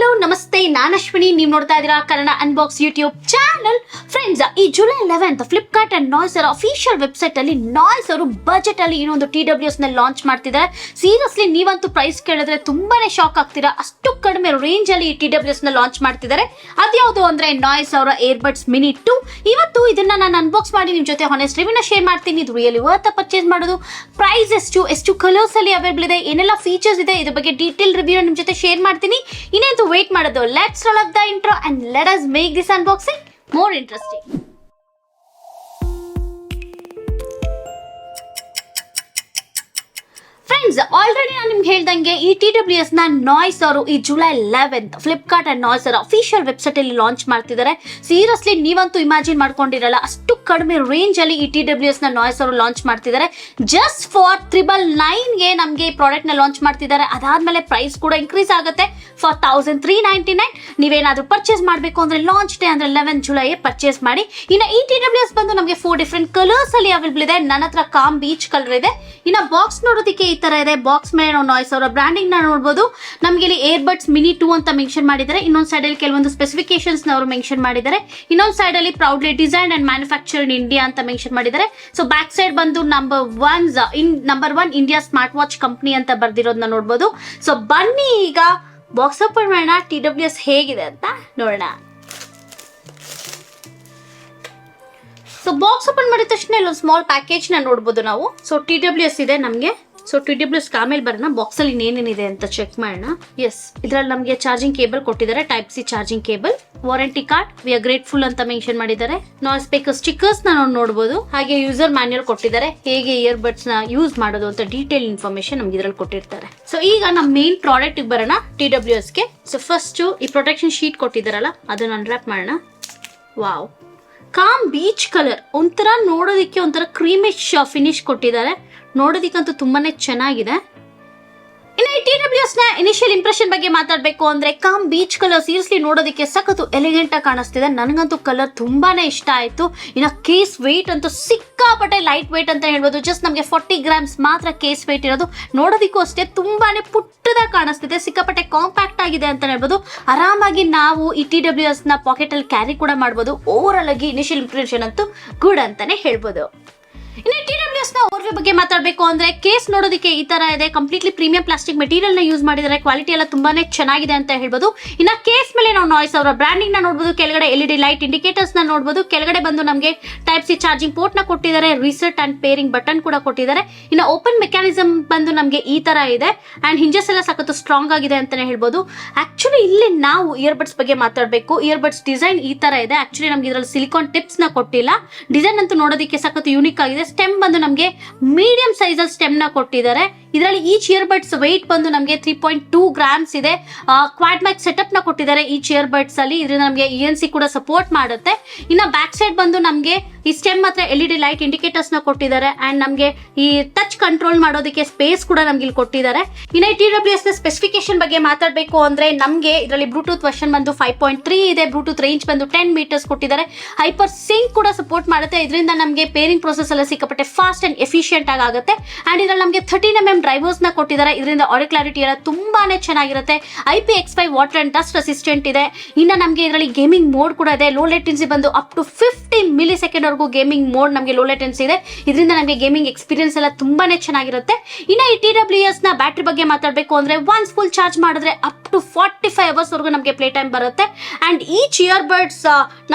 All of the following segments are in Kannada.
ಹಲೋ ನಮಸ್ತೆ, ನಾನು ಅಶ್ವಿನಿ. ನೀವು ನೋಡ್ತಾ ಇದ್ದೀರಾ Kannada unbox YouTube channel. Friends, ಈ ಜುಲೈ 11 ಫ್ಲಿಪ್ಕಾರ್ಟ್ ಅಂಡ್ ನಾಯ್ಸ್ ಅವರ ಅಫಿಷಿಯಲ್ ವೆಬ್ಸೈಟ್ ಅಲ್ಲಿ ನಾಯ್ಸ್ ಅವರು ಬಜೆಟ್ ಅಲ್ಲಿ ಇನ್ನೊಂದು TWS ನ ಲಾಂಚ್ ಮಾಡ್ತಿದ್ದಾರೆ. ಸೀರಿಯಸ್ಲಿ ನೀವಂತೂ ಪ್ರೈಸ್ ಕೇಳಿದ್ರೆ ತುಂಬಾನೇ ಶಾಕ್ ಆಗ್ತೀರಾ. ಅಷ್ಟು ಕಡಿಮೆ ರೇಂಜ್ ಅಲ್ಲಿ ಈ TWS ನ ಲಾಂಚ್ ಮಾಡ್ತಿದ್ದಾರೆ. ಅದ್ಯಾವುದು ಅಂದ್ರೆ ನಾಯ್ಸ್ ಅವರ ಏರ್ಬಡ್ಸ್ ಮಿನಿ 2. ಇವತ್ತು ಇದನ್ನ ನಾನು ಅನ್ಬಾಕ್ಸ್ ಮಾಡಿ ನಿಮ್ ಜೊತೆ ಹಾನೆಸ್ಟ್ ರಿವ್ಯೂನ ಶೇರ್ ಮಾಡ್ತೀನಿ. ಇದು ರಿಯಲಿ ವರ್ತ್ ಪರ್ಚೇಸ್ ಮಾಡೋದು. ಪ್ರೈಸ್ ಎಷ್ಟು ಕಲರ್ಸ್ ಅಲ್ಲಿ ಅವೈಲೇಬಲ್ ಇದೆ, ಏನೆಲ್ಲ ಫೀಚರ್ಸ್ ಇದೆ, ಇದ್ರ ಬಗ್ಗೆ ಡೀಟೇಲ್ ರಿವ್ಯೂ ನಿಮ್ ಜೊತೆ ಶೇರ್ ಮಾಡ್ತೀನಿ. ಇನ್ನೇನು ವೇಟ್ ಮಾಡೋದು. Let's roll up the intro and let us make this unboxing more interesting. Friends, already ನಾನು ನಿಮ್ಗೆ ಹೇಳ್ದಂಗೆ ಈ TWS ನ ನಾಯ್ಸ್ ಅವರು ಈ ಜುಲೈ 11 ಫ್ಲಿಪ್ಕಾರ್ಟ್ ಅಂಡ್ ನಾಯ್ಸ್ ಅವರ ಅಫಿಷಿಯಲ್ ವೆಬ್ಸೈಟ್ ಅಲ್ಲಿ ಲಾಂಚ್ ಮಾಡ್ತಿದ್ದಾರೆ. ಸೀರಿಯಸ್ಲಿ ನೀವಂತೂ ಇಮ್ಯಾಜಿನ್ ಮಾಡ್ಕೊಂಡಿರಲ್ಲ, ಅಷ್ಟು ಕಡಿಮೆ ರೇಂಜ್ ಅಲ್ಲಿ ಈ TWS ನ ನಾಯ್ಸ್ ಅವರು ಲಾಂಚ್ ಮಾಡ್ತಿದ್ದಾರೆ. ಜಸ್ಟ್ ಫಾರ್ 999 ಗೆ ನಮಗೆ ಈ ಪ್ರಾಡಕ್ಟ್ ನ ಲಾಂಚ್ ಮಾಡ್ತಿದ್ದಾರೆ. ಅದಾದ್ಮೇಲೆ ಪ್ರೈಸ್ ಕೂಡ ಇನ್ಕ್ರೀಸ್ ಆಗುತ್ತೆ ಫಾರ್ 1399. ನೀವೇನಾದ್ರೂ ಪರ್ಚೇಸ್ ಮಾಡಬೇಕು ಅಂದ್ರೆ ಲಾಂಚ್ ಡೇ ಅಂದ್ರೆ 11 ಜುಲೈ ಪರ್ಚೇಸ್ ಮಾಡಿ. ಇನ್ನು ಈ TWS ಬಂದು ನಮಗೆ 4 ಡಿಫರೆಂಟ್ ಕಲರ್ಸ್ ಅಲ್ಲಿ ಅವೈಲೇಬಲ್ ಇದೆ. ನನ್ನ ಹತ್ರ ಕಾಮ್ ಬೀಚ್ ಕಲರ್ ಇದೆ. ಇನ್ನು ಬಾಕ್ಸ್ ನೋಡೋದಕ್ಕೆ ಈ ತರ ಇದೆ. ಬಾಕ್ಸ್ ಮೇಲೆ ನಾವು ನಾಯ್ಸ್ ಅವರ ಬ್ರಾಂಡಿಂಗ್ ನ ನೋಡಬಹುದು. ನಮಗೆ ಇಲ್ಲಿ ಏರ್ಬಡ್ಸ್ ಮಿನಿ 2 ಅಂತ ಮೆನ್ಷನ್ ಮಾಡಿದ್ದಾರೆ. ಇನ್ನೊಂದು ಸೈಡ್ ಅಲ್ಲಿ ಕೆಲವೊಂದು ಸ್ಪೆಸಿಫಿಕೇಶನ್ಸ್ ಅವರು ಮೆನ್ಷನ್ ಮಾಡಿದ್ದಾರೆ. ಇನ್ನೊಂದು ಸೈಡ್ ಅಲ್ಲಿ proudly design and manufacture in India ಅಂತ ಮೆನ್ಷನ್ ಮಾಡಿದ್ದಾರೆ. ಸೊ ಬ್ಯಾಕ್ ಸೈಡ್ ಬಂದು number 1 India smart watch company ಅಂತ ಬರ್ದಿರೋದನ್ನ ನೋಡಬಹುದು. ಸೊ ಬನ್ನಿ ಈಗ ಬಾಕ್ಸ್ ಓಪನ್ ಮಾಡೋಣ, TWS ಹೇಗಿದೆ ಅಂತ ನೋಡೋಣ. ಸೊ ಬಾಕ್ಸ್ ಓಪನ್ ಮಾಡಿದ ತಕ್ಷಣ ಇಲ್ಲೊಂದು ಸ್ಮಾಲ್ ಪ್ಯಾಕೇಜ್ ನ ನೋಡಬಹುದು ನಾವು. ಸೊ TWS ಇದೆ ನಮಗೆ. ಸೊ TWS ಆಮೇಲೆ ಬರೋಣ, ಬಾಕ್ಸ್ ಅಲ್ಲಿ ಏನೇನಿದೆ ಅಂತ ಚೆಕ್ ಮಾಡೋಣ. ಎಸ್, ಇದ್ರಲ್ಲಿ ನಮಗೆ ಚಾರ್ಜಿಂಗ್ ಕೇಬಲ್ ಕೊಟ್ಟಿದ್ದಾರೆ, type C charging cable, warranty card, we are grateful ಅಂತ ಮೆನ್ಷನ್ ಮಾಡಿದ್ದಾರೆ. ನಾಯ್ಸ್ ಸ್ಪೀಕರ್ ಸ್ಟಿಕ್ಕರ್ಸ್ ನಾವು ನೋಡಬಹುದು. ಹಾಗೆ ಯೂಸರ್ ಮ್ಯಾನ್ಯಲ್ ಕೊಟ್ಟಿದ್ದಾರೆ, ಹೇಗೆ ಇಯರ್ಬಡ್ಸ್ ನ ಯೂಸ್ ಮಾಡೋದು ಅಂತ ಡೀಟೇಲ್ ಇನ್ಫಾರ್ಮೇಶನ್ ನಮ್ಗೆ ಇದ್ರಲ್ಲಿ ಕೊಟ್ಟಿರ್ತಾರೆ. ಸೊ ಈಗ ನಮ್ಮ ಮೇನ್ ಪ್ರಾಡಕ್ಟ್ ಬರೋಣ, TWS ಗೆ. ಸೊ ಫಸ್ಟ್ ಈ ಪ್ರೊಟೆಕ್ಷನ್ ಶೀಟ್ ಕೊಟ್ಟಿದ್ದಾರಲ್ಲ, ಅದನ್ನ ಅನ್ರ್ಯಾಪ್ ಮಾಡೋಣ. ವಾವ್, ಕಾಮ್ ಬೀಚ್ ಕಲರ್, ಒಂಥರ ನೋಡೋದಿಕ್ಕೆ ಒಂಥರ ಕ್ರೀಮಿಶ್ ಫಿನಿಶ್ ಕೊಟ್ಟಿದ್ದಾರೆ. ನೋಡೋದಿಕ್ಕಂತೂ ತುಂಬಾನೇ ಚೆನ್ನಾಗಿದೆ. ಇನ್ನು ಈ TWS ನ ಇನಿಷಿಯಲ್ ಇಂಪ್ರೆಷನ್ ಬಗ್ಗೆ ಮಾತಾಡಬೇಕು ಅಂದ್ರೆ ಕಾಮ್ ಬೀಚ್ ಕಲರ್ ಸೀರಿಯಸ್ಲಿ ನೋಡೋದಕ್ಕೆ ಸಖತ್ತು ಎಲಿಗೆಂಟ್ ಆಗಿ ಕಾಣಿಸ್ತಿದೆ. ನನಗಂತೂ ಕಲರ್ ತುಂಬಾನೇ ಇಷ್ಟ ಆಯ್ತು. ಇನ್ನು ಕೇಸ್ ವೆಯ್ಟ್ ಅಂತೂ ಸಿಕ್ಕಾಪಟ್ಟೆ ಲೈಟ್ ವೆಯ್ಟ್ ಅಂತ ಹೇಳ್ಬೋದು. ಜಸ್ಟ್ ನಮಗೆ 40 ಗ್ರಾಮ್ಸ್ ಮಾತ್ರ ಕೇಸ್ ವೆಯ್ಟ್ ಇರೋದು. ನೋಡೋದಿಕ್ಕೂ ಅಷ್ಟೇ ತುಂಬಾನೇ ಪುಟ್ಟದಾಗಿ ಕಾಣಿಸ್ತಿದೆ, ಸಿಕ್ಕಾಪಟ್ಟೆ ಕಾಂಪ್ಯಾಕ್ಟ್ ಆಗಿದೆ ಅಂತ ಹೇಳ್ಬೋದು. ಆರಾಮಾಗಿ ನಾವು ಈ TWS ನ ಪಾಕೆಟ್ ಅಲ್ಲಿ ಕ್ಯಾರಿ ಕೂಡ ಮಾಡ್ಬೋದು. ಓವರ್ ಆಲ್ ಆಗಿ ಇನಿಷಿಯಲ್ ಇಂಪ್ರೆಷನ್ ಅಂತೂ ಗುಡ್ ಅಂತಾನೆ ಹೇಳ್ಬೋದು. ಇನ್ನು TWS ನ ಓವರ್ವ್ಯೂ ಬಗ್ಗೆ ಮಾತಾಡಬೇಕು ಅಂದ್ರೆ ಕೇಸ್ ನೋಡೋದಕ್ಕೆ ಈ ತರ ಇದೆ. ಕಂಪ್ಲೀಟ್ಲಿ ಪ್ರೀಮಿಯಂ ಪ್ಲಾಸ್ಟಿಕ್ ಮೆಟೀರಿಯಲ್ ನ ಯೂಸ್ ಮಾಡಿದ್ದಾರೆ. ಕ್ವಾಲಿಟಿ ಎಲ್ಲ ತುಂಬಾನೇ ಚೆನ್ನಾಗಿದೆ ಅಂತ ಹೇಳ್ಬೋದು. ಇನ್ನ ಕೇಸ್ ಮೇಲೆ ನಾವು ನಾಯ್ಸ್ ಅವರ ಬ್ರಾಂಡಿಂಗ್ ನ ನೋಡಬಹುದು. ಕೆಳಗಡೆ LED ಲೈಟ್ ಇಂಡಿಕೇಟರ್ಸ್ ನ ನೋಡಬಹುದು. ಕೆಳಗಡೆ ಬಂದು ನಮಗೆ ಟೈಪ್ ಸಿ ಚಾರ್ಜಿಂಗ್ ಪೋರ್ಟ್ ನ ಕೊಟ್ಟಿದ್ದಾರೆ. ರೀಸೆಟ್ ಅಂಡ್ ಪೇರಿಂಗ್ ಬಟನ್ ಕೂಡ ಕೊಟ್ಟಿದ್ದಾರೆ. ಇನ್ನು ಓಪನ್ ಮೆಕ್ಯಾನಿಸಮ್ ಬಂದು ನಮಗೆ ಈ ತರ ಇದೆ. ಅಂಡ್ ಹಿಂಜಸ್ ಎಲ್ಲ ಸಖತ್ತು ಸ್ಟ್ರಾಂಗ್ ಆಗಿದೆ ಅಂತಾನೆ ಹೇಳ್ಬೋದು. ಆಕ್ಚುಲಿ ಇಲ್ಲಿ ನಾವು ಇಯರ್ಬಡ್ಸ್ ಬಗ್ಗೆ ಮಾತಾಡಬೇಕು. ಇಯರ್ಬಡ್ಸ್ ಡಿಸೈನ್ ಈ ತರ ಇದೆ. ಆಕ್ಚುಲಿ ನಮ್ಗೆ ಇದರಲ್ಲಿ ಸಿಲಿಕಾನ್ ಟಿಪ್ಸ್ ನ ಕೊಟ್ಟಿಲ್ಲ. ಡಿಸೈನ್ ಅಂತೂ ನೋಡೋದಕ್ಕೆ ಸಖತ್ತು ಯೂನಿಕ್ ಆಗಿದೆ. ಸ್ಟೆಮ್ ಬಂದು ನಮಗೆ ಮೀಡಿಯಂ ಸೈಜ್ ಅಲ್ಲಿ ಸ್ಟೆಮ್ ನ ಕೊಟ್ಟಿದ್ದಾರೆ. ಇದರಲ್ಲಿ ಈಚ್ ಇಯರ್ಬಡ್ಸ್ ವೆಯ್ಟ್ ಬಂದು ನಮಗೆ 3.2 ಗ್ರಾಮ್ಸ್ ಇದೆ. ಕ್ವಾಡ್ ಮೈಕ್ ಸೆಟಪ್ ನ ಕೊಟ್ಟಿದ್ದಾರೆ ಈಚ್ ಇಯರ್ಬಡ್ಸ್ ಅಲ್ಲಿ. ಇದರಿಂದ ನಮಗೆ ENC ಕೂಡ ಸಪೋರ್ಟ್ ಮಾಡುತ್ತೆ. ಇನ್ನ ಬ್ಯಾಕ್ ಸೈಡ್ ಬಂದು ನಮಗೆ ಈ ಸ್ಟೆಮ್ ಮಾತ್ರ LED ಲೈಟ್ ಇಂಡಿಕೇಟರ್ಸ್ ನ ಕೊಟ್ಟಿದ್ದಾರೆ. ಅಂಡ್ ನಮಗೆ ಈ ಟಚ್ ಕಂಟ್ರೋಲ್ ಮಾಡೋದಕ್ಕೆ ಸ್ಪೇಸ್ ಕೂಡ ನಮ್ಗೆ ಇಲ್ಲಿ ಕೊಟ್ಟಿದ್ದಾರೆ. ಇನ್ನ TWS ನ ಸ್ಪೆಸಿಫಿಕೇಶನ್ ಬಗ್ಗೆ ಮಾತಾಡಬೇಕು ಅಂದ್ರೆ ನಮಗೆ ಇದರಲ್ಲಿ ಬ್ಲೂಟೂತ್ ವರ್ಷನ್ ಬಂದು 5.3 ಇದೆ. ಬ್ಲೂಟೂತ್ ರೇಂಜ್ ಬಂದು 10 ಮೀಟರ್ಸ್ ಕೊಟ್ಟಿದ್ದಾರೆ. ಹೈಪರ್ ಸಿಂಕ್ ಕೂಡ ಸಪೋರ್ಟ್ ಮಾಡುತ್ತೆ. ಇದರಿಂದ ನಮಗೆ ಪೇರಿಂಗ್ ಪ್ರೊಸೆಸ್ ಎಲ್ಲ ಸಿಕ್ಕಾಪಟ್ಟೆ ಫಾಸ್ಟ್ ಅಂಡ್ ಎಫಿಷಿಯಂಟ್ ಆಗುತ್ತೆ. ಅಂಡ್ ಇದರಲ್ಲಿ ನಮಗೆ 13mm ಡ್ರೈವರ್ಸ್ ನ ಕೊಟ್ಟಿದ್ದಾರೆ. ಇದರಿಂದ ಆಡಿಯೋ ಕ್ಲಾರಿಟಿ ಎಲ್ಲ ತುಂಬಾನೇ ಚೆನ್ನಾಗಿರುತ್ತೆ. IPX5 water and dust resistant ಇದೆ. ಇನ್ನು ನಮಗೆ ಇದರಲ್ಲಿ ಗೇಮಿಂಗ್ ಮೋಡ್ ಕೂಡ ಇದೆ. ಲೋ ಲೇಟೆನ್ಸಿ ಬಂದು ಅಪ್ ಟು 50 ಮಿಲಿ ಸೆಕೆಂಡ್ ವರೆಗೂ ಗೇಮಿಂಗ್ ಮೋಡ್ ನಮಗೆ ಲೋ ಲೇಟೆನ್ಸಿ ಇದೆ. ಇದರಿಂದ ನಮಗೆ ಗೇಮಿಂಗ್ ಎಕ್ಸ್ಪೀರಿಯನ್ಸ್ ಎಲ್ಲ ತುಂಬಾನೇ ಚೆನ್ನಾಗಿರುತ್ತೆ. ಇನ್ನು ಈ TWS ನ ಬ್ಯಾಟರಿ ಬಗ್ಗೆ ಮಾತಾಡಬೇಕು ಅಂದ್ರೆ ಒನ್ಸ್ ಫುಲ್ ಚಾರ್ಜ್ ಮಾಡಿದ್ರೆ ಅಪ್ ಟು 45 ಅವರ್ಸ್ ವರೆಗೂ ನಮಗೆ ಪ್ಲೇ ಟೈಮ್ ಬರುತ್ತೆ. ಅಂಡ್ ಈಚ್ ಇಯರ್ಬಡ್ಸ್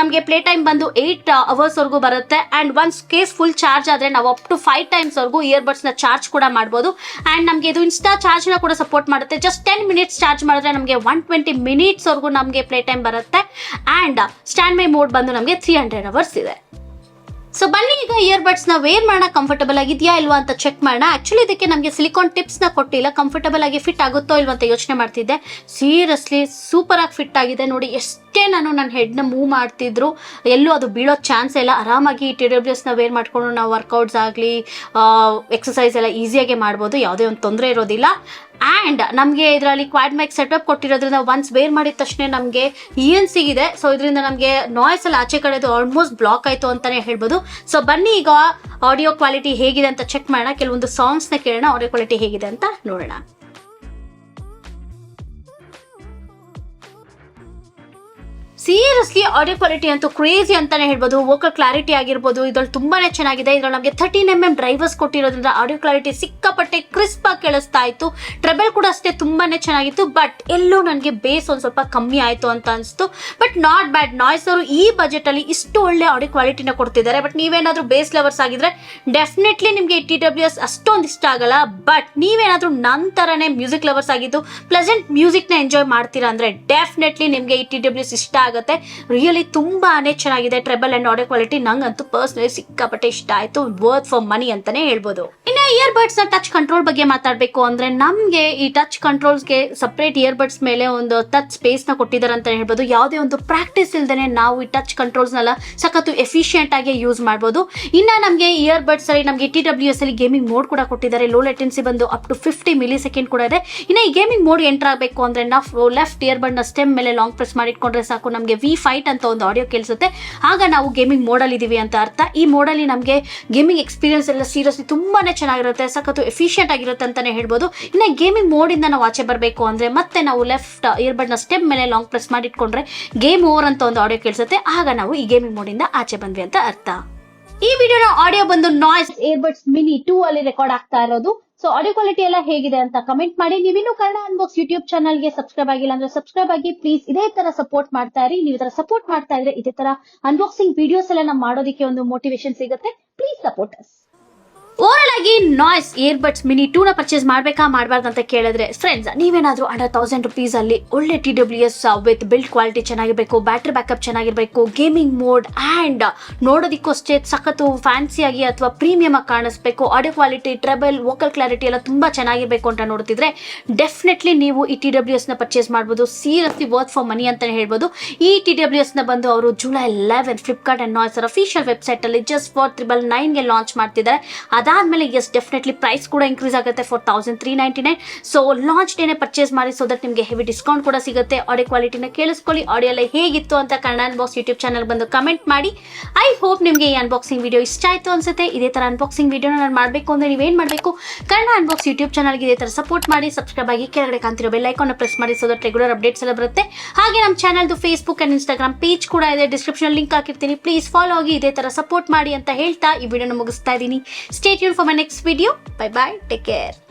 ನಮಗೆ ಪ್ಲೇ ಟೈಮ್ ಬಂದು 8 ಅವರ್ಸ್ ವರೆಗೂ ಬರುತ್ತೆ. And once case full charge ಆದ್ರೆ ನಾವು ಅಪ್ ಟು 5 ಟೈಮ್ಸ್ ವರೆಗೂ ಇಯರ್ಬಡ್ಸ್ ನ ಚಾರ್ಜ್ ಕೂಡ ಮಾಡಬಹುದು. ಅಂಡ್ ನಮಗೆ ಇದು ಇನ್ಸ್ಟಾ ಚಾರ್ಜ್ ನ ಕೂಡ ಸಪೋರ್ಟ್ ಮಾಡುತ್ತೆ. ಜಸ್ಟ್ 10 ಮಿನಿಟ್ಸ್ ಚಾರ್ಜ್ ಮಾಡಿದ್ರೆ ನಮಗೆ 120 ಮಿನಿಟ್ಸ್ ವರೆಗೂ ನಮಗೆ ಪ್ಲೇ ಟೈಮ್ ಬರುತ್ತೆ. ಅಂಡ್ ಸ್ಟ್ಯಾಂಡ್ ಬೈ ಮೋಡ್ ಬಂದು ನಮಗೆ 300 ಅವರ್ಸ್ ಇದೆ. ಸೊ ಬನ್ನಿ ಈಗ ಇಯರ್ಬಡ್ಸ್ ನ ವೇರ್ ಮಾಡೋಣ, ಕಂಫರ್ಟಬಲ್ ಆಗಿದೆಯಾ ಇಲ್ವಾ ಅಂತ ಚೆಕ್ ಮಾಡೋಣ. ಆಕ್ಚುಲಿ ಇದಕ್ಕೆ ನಮಗೆ ಸಿಲಿಕಾನ್ ಟಿಪ್ಸ್ ನ ಕೊಟ್ಟಿಲ್ಲ. ಕಂಫರ್ಟಬಲ್ ಆಗಿ ಫಿಟ್ ಆಗುತ್ತೋ ಇಲ್ವಾ ಅಂತ ಯೋಚನೆ ಮಾಡ್ತಿದ್ದೆ. ಸೀರಿಯಸ್ಲಿ ಸೂಪರ್ ಆಗಿ ಫಿಟ್ ಆಗಿದೆ. ನೋಡಿ ಎಷ್ಟೇ ನಾನು ನನ್ನ ಹೆಡ್ ನ ಮೂವ್ ಮಾಡ್ತಿದ್ರು ಎಲ್ಲೂ ಅದು ಬೀಳೋ ಚಾನ್ಸ್ ಇಲ್ಲ. ಆರಾಮಾಗಿ TWS ನ ವೇರ್ ಮಾಡ್ಕೊಂಡು ನಾವು ವರ್ಕೌಟ್ಸ್ ಆಗಲಿ ಎಕ್ಸಸೈಸ್ ಎಲ್ಲ ಈಸಿಯಾಗಿ ಮಾಡ್ಬೋದು. ಯಾವುದೇ ಒಂದು ತೊಂದರೆ ಇರೋದಿಲ್ಲ. ಅಂಡ್ ನಮಗೆ ಇದರಲ್ಲಿ ಕ್ವಾಡ್ ಮೈಕ್ ಸೆಟಪ್ ಕೊಟ್ಟಿರೋದ್ರಿಂದ ಒನ್ಸ್ ವೇರ್ ಮಾಡಿದ ತಕ್ಷಣ ನಮಗೆ ENC ಇದೆ. ಸೊ ಇದರಿಂದ ನಮಗೆ ನಾಯ್ಸ್ ಎಲ್ಲ ಆಚೆ ಕಡೆದು ಆಲ್ಮೋಸ್ಟ್ ಬ್ಲಾಕ್ ಆಯ್ತು ಅಂತಾನೆ ಹೇಳ್ಬೋದು. ಸೊ ಬನ್ನಿ ಈಗ ಆಡಿಯೋ ಕ್ವಾಲಿಟಿ ಹೇಗಿದೆ ಅಂತ ಚೆಕ್ ಮಾಡೋಣ. ಕೆಲವೊಂದು ಸಾಂಗ್ಸ್ ನ ಕೇಳೋಣ, ಆಡಿಯೋ ಕ್ವಾಲಿಟಿ ಹೇಗಿದೆ ಅಂತ ನೋಡೋಣ. ಸೀರಿಯಸ್ಲಿ ಆಡಿಯೋ ಕ್ವಾಲಿಟಿ ಅಂತೂ ಕ್ರೇಜಿ ಅಂತಾನೆ ಹೇಳ್ಬೋದು. ವೋಕಲ್ ಕ್ಲಾರಿಟಿ ಆಗಿರ್ಬೋದು ಇದ್ರಲ್ಲಿ ತುಂಬಾನೇ ಚೆನ್ನಾಗಿದೆ. ಇದ್ರಲ್ಲಿ ನಮಗೆ 13mm ಡ್ರೈವರ್ಸ್ ಕೊಟ್ಟಿರೋದ್ರಿಂದ ಆಡಿಯೋ ಕ್ಲಾರಿಟಿ ಸಿಕ್ಕಾಪಟ್ಟೆ ಕ್ರಿಸ್ಪ್ ಆಗಿ ಕೇಳಿಸ್ತಾ ಇತ್ತು. ಟ್ರೆಬಲ್ ಕೂಡ ಅಷ್ಟೇ ತುಂಬಾನೇ ಚೆನ್ನಾಗಿತ್ತು. ಬಟ್ ಎಲ್ಲೋ ನನಗೆ ಬೇಸ್ ಒಂದ್ ಸ್ವಲ್ಪ ಕಮ್ಮಿ ಆಯ್ತು ಅಂತ ಅನಿಸ್ತು. But not bad. ನಾಯ್ಸ್ ಅವರು ಈ ಬಜೆಟ್ ಅಲ್ಲಿ ಇಷ್ಟು ಒಳ್ಳೆ ಆಡಿಯೋ ಕ್ವಾಲಿಟಿನ ಕೊಡ್ತಿದ್ದಾರೆ. ಬಟ್ ನೀವೇನಾದ್ರೂ ಬೇಸ್ ಲವರ್ಸ್ ಆಗಿದ್ರೆ ಡೆಫಿನೆಟ್ಲಿ ನಿಮಗೆ TWS ಅಷ್ಟೊಂದು ಇಷ್ಟ ಆಗಲ್ಲ. ಬಟ್ ನೀವೇನಾದ್ರೂ ನಂತರನೇ ಮ್ಯೂಸಿಕ್ ಲವರ್ಸ್ ಆಗಿದ್ದು ಪ್ಲೆಸೆಂಟ್ ಮ್ಯೂಸಿಕ್ ನ ಎಂಜಾಯ್ ಮಾಡ್ತೀರಾ ಅಂದ್ರೆ ಡೆಫಿನೆಟ್ಲಿ ನಿಮಗೆ ಈ TWS ಇಷ್ಟ ಆಗುತ್ತೆ. ರಿಯಲಿ ತುಂಬಾನೇ ಚೆನ್ನಾಗಿದೆ. ಟ್ರೆಬಲ್ ಅಂಡ್ ಆಡಿಯೋ ಕ್ವಾಲಿಟಿ ನಂಗಂತೂ ಪರ್ಸನಲಿ ಸಿಕ್ಕಾಪಟ್ಟೆ ಇಷ್ಟ ಆಯ್ತು. ವರ್ತ್ ಫಾರ್ ಮನಿ ಅಂತಾನೆ ಹೇಳ್ಬೋದು. ಇನ್ನು ಇಯರ್ಬಡ್ಸ್ ನ ಟಚ್ ಕಂಟ್ರೋಲ್ ಬಗ್ಗೆ ಮಾತಾಡ್ಬೇಕು ಅಂದ್ರೆ ನಮ್ಗೆ ಈ ಟಚ್ ಕಂಟ್ರೋಲ್ಸ್ಗೆ ಸಪರೇಟ್ ಇಯರ್ಬಡ್ಸ್ ಮೇಲೆ ಒಂದು ಟಚ್ ಸ್ಪೇಸ್ ನ ಕೊಟ್ಟಿದ್ದಾರೆ ಅಂತ ಹೇಳ್ಬೋದು. ಯಾವುದೇ ಒಂದು ಪ್ರಾಕ್ಟೀಸ್ ಇಲ್ದೇನೆ ನಾವು ಈ ಟಚ್ ಕಂಟ್ರೋಲ್ಸ್ ನೆಲ್ಲ ಸಖತ್ತು ಎಫಿಷಿಯಂಟ್ ಆಗಿ ಯೂಸ್ ಮಾಡ್ಬೋದು. ಇನ್ನ ನಮಗೆ ಇಯರ್ಬಡ್ಸ್ ಅಲ್ಲಿ ನಮಗೆ TWS ಅಲ್ಲಿ ಗೇಮಿಂಗ್ ಮೋಡ್ ಕೂಡ ಕೊಟ್ಟಿದ್ದಾರೆ. ಲೋ ಲೆಟೆನ್ಸಿ ಬಂದು ಅಪ್ ಟು 50 ಮಿಲಿ ಕೂಡ ಇದೆ. ಇನ್ನು ಈ ಗೇಮಿಂಗ್ ಮೋಡ್ ಎಂಟರ್ ಆಗಬೇಕು ಅಂದ್ರೆ ನಾವು ಲೆಫ್ಟ್ ಇಯರ್ಬಡ್ ನ ಸ್ಟೆಮ್ ಮೇಲೆ ಲಾಂಗ್ ಪ್ರೆಸ್ ಮಾಡಿಟ್ಕೊಂಡ್ರೆ ಸಾಕು, ನಮಗೆ V5 ಅಂತ ಒಂದು ಆಡಿಯೋ ಕೇಳಿಸುತ್ತೆ. ಆಗ ನಾವು ಗೇಮಿಂಗ್ ಮೋಡಲ್ಲಿ ಇದೀವಿ ಅಂತ ಅರ್ಥ. ಈ ಮೋಡಲ್ಲಿ ನಮಗೆ ಗೇಮಿಂಗ್ ಎಕ್ಸ್ಪೀರಿಯನ್ಸ್ ಎಲ್ಲ ಸೀರಿಯಸ್ಲಿ ತುಂಬಾನೇ ಚೆನ್ನಾಗಿರುತ್ತೆ, ಸಖತ್ತು ಎಫಿಷಿಯಂಟ್ ಆಗಿರುತ್ತೆ ಅಂತಾನೆ ಹೇಳ್ಬೋದು. ಇನ್ನು ಗೇಮಿಂಗ್ ಮೋಡಿಂದ ನಾವು ಆಚೆ ಬರಬೇಕು ಅಂದ್ರೆ ಮತ್ತೆ ನಾವು ಲೆಫ್ಟ್ ಇಯರ್ಬಡ್ ನ ಸ್ಟೆಪ್ ಮೇಲೆ ಲಾಂಗ್ ಪ್ರೆಸ್ ಮಾಡಿಟ್ಕೊಂಡ್ರೆ ಗೇಮ್ ಓವರ್ ಅಂತ ಒಂದು ಆಡಿಯೋ ಕೇಳಿಸುತ್ತೆ. ಆಗ ನಾವು ಈ ಗೇಮಿಂಗ್ ಮೋಡಿಂದ ಆಚೆ ಬಂದ್ವಿ ಅಂತ ಅರ್ಥ. ಈ ವಿಡಿಯೋನ ಆಡಿಯೋ ಬಂದು ನಾಯ್ಸ್ ಏರ್ಬಡ್ಸ್ ಮಿನಿ 2 ಅಲ್ಲಿ ರೆಕಾರ್ಡ್ ಆಗ್ತಾ ಇರೋದು. ಸೊ ಆಡಿಯೋ ಕ್ವಾಲಿಟಿ ಎಲ್ಲ ಹೇಗಿದೆ ಅಂತ ಕಮೆಂಟ್ ಮಾಡಿ. ನೀವಿನ್ನೂ ಕನ್ನಡ ಅನ್ಬಾಕ್ಸ್ ಯೂಟ್ಯೂಬ್ ಚಾನಲ್ಗೆ ಸಬ್ಸ್ಕ್ರೈಬ್ ಆಗಿಲ್ಲ ಅಂದ್ರೆ ಸಬ್ಸ್ಕ್ರೈಬ್ ಆಗಿ ಪ್ಲೀಸ್. ಇದೇ ತರ ಸಪೋರ್ಟ್ ಮಾಡ್ತಾ ಇರಿ. ನೀವು ಈ ತರ ಸಪೋರ್ಟ್ ಮಾಡ್ತಾ ಇದ್ರೆ ಇದೇ ತರ ಅನ್ಬಾಕ್ಸಿಂಗ್ ವಿಡಿಯೋಸ್ ಎಲ್ಲ ನಾವು ಮಾಡೋದಕ್ಕೆ ಒಂದು ಮೋಟಿವೇಶನ್ ಸಿಗುತ್ತೆ. Please support us. ಓವರಾಲ್ ಆಗಿ ನಾಯ್ಸ್ ಇಯರ್ಬಡ್ಸ್ ಮಿನಿ 2 ನ ಪರ್ಚೇಸ್ ಮಾಡ್ಬೇಕಾ ಮಾಡಬಾರ್ದು ಅಂತ ಕೇಳಿದ್ರೆ ಫ್ರೆಂಡ್ಸ್, ನೀವೇನಾದ್ರೂ ಅಂಡರ್ 1000 rupees ಅಲ್ಲಿ ಒಳ್ಳೆ TWS ವಿತ್ ಬಿಲ್ಡ್ ಕ್ವಾಲಿಟಿ ಚೆನ್ನಾಗಿರ್ಬೇಕು, ಬ್ಯಾಟ್ರಿ ಬ್ಯಾಕಪ್ ಚೆನ್ನಾಗಿರ್ಬೇಕು, ಗೇಮಿಂಗ್ ಮೋಡ್ ಅಂಡ್ ನೋಡೋದಿಕ್ಕೂ ಅಷ್ಟೇ ಸಖತ್ತು ಫ್ಯಾನ್ಸಿಯಾಗಿ ಅಥವಾ ಪ್ರೀಮಿಯಂ ಆಗಿ ಕಾಣಿಸ್ಬೇಕು, audio quality, treble, vocal clarity ಎಲ್ಲ ತುಂಬಾ ಚೆನ್ನಾಗಿರ್ಬೇಕು ಅಂತ ನೋಡ್ತಿದ್ರೆ ಡೆಫಿನೆಟ್ಲಿ ನೀವು ಈ TWS ನ ಪರ್ಚೇಸ್ ಮಾಡ್ಬೋದು. ಸೀರಿಯಸ್ಲಿ ವರ್ತ್ ಫಾರ್ ಮನಿ ಅಂತಾನೆ ಹೇಳ್ಬೋದು. ಈ TWS ನ ಬಂದು ಅವರು July 11 Flipkart and noise official website ಅಲ್ಲಿ ಜಸ್ಟ್ ಫಾರ್ 999 ಗೆ ಲಾಂಚ್ ಮಾಡ್ತಿದ್ದಾರೆ. ಅದಾದ್ಮೇಲೆ ಎಸ್ ಡೆಫಿನೆಟ್ಲಿ ಪ್ರೈಸ್ ಕೂಡ ಇನ್ಕ್ರೀಸ್ ಆಗುತ್ತೆ ಫಾರ್ 1399. ಸೊ ಲಾಂಚ್ ಡೇನೆ ಪರ್ಚೇಸ್ ಮಾಡಿ, ಸೊ ದಟ್ ನಿಮಗೆ ಹೆವಿ ಡಿಸ್ಕೌಂಟ್ ಕೂಡ ಸಿಗುತ್ತೆ. ಆಡಿಯೋ ಕ್ವಾಲಿಟಿನ ಕೇಳಿಸ್ಕೊಳ್ಳಿ. ಆಡಿಯೋ ಎಲ್ಲ ಹೇಗಿತ್ತು ಅಂತ ಕನ್ನಡ ಅನ್ಬಾಕ್ಸ್ ಯೂಟ್ಯೂಬ್ ಚಾನಲ್ ಬಂದು ಕಮೆಂಟ್ ಮಾಡಿ. ಐ ಹೋಪ್ ನಿಮಗೆ ಈ ಅನ್ಬಾಕ್ಸಿಂಗ್ ವಿಡಿಯೋ ಇಷ್ಟ ಆಯ್ತು ಅನ್ಸುತ್ತೆ. ಇದೇ ತರ ಅನ್ಬಾಕ್ಸಿಂಗ್ ವಿಡಿಯೋನ ನಾನು ಮಾಡಬೇಕು ಅಂದ್ರೆ ನೀವೇನ್ ಮಾಡಬೇಕು, ಕನ್ನಡ ಅನ್ಬಾಕ್ಸ್ ಯೂಟ್ಯೂಬ್ ಚಾನಲ್ಗೆ ಇದೇ ತರ ಸಪೋರ್ಟ್ ಮಾಡಿ, ಸಬ್ಸ್ಕ್ರೈಬ್ ಆಗಿ ಕೆಳಗಡೆ ಕಾಣ್ತಿರೋ ಬೆಲ್ ಐಕಾನ್ ಪ್ರೆಸ್ ಮಾಡಿ, ಸೊ ದಟ್ ರೆಗ್ಯುಲರ್ ಅಪ್ಡೇಟ್ಸ್ ಎಲ್ಲ ಬರುತ್ತೆ. ಹಾಗೆ ನಮ್ಮ ಚಾನಲ್ದು ಫೇಸ್ಬುಕ್ ಅಂಡ್ ಇನ್ಸ್ಟಾಗ್ರಾಮ್ ಪೇಜ್ ಕೂಡ ಇದೆ, ಡಿಸ್ಕ್ರಿಪ್ಷನ್ ಲಿಂಕ್ ಹಾಕಿರ್ತೀನಿ. ಪ್ಲೀಸ್ ಫಾಲೋ ಆಗಿ ಇದೇ ತರ ಸಪೋರ್ಟ್ ಮಾಡಿ ಅಂತ ಹೇಳ್ತಾ ಈ ವಿಡಿಯೋನ ಮುಗಿಸ್ತಾ ಇದ್ದೀನಿ. Stay tune for my next video. Bye bye. Take care.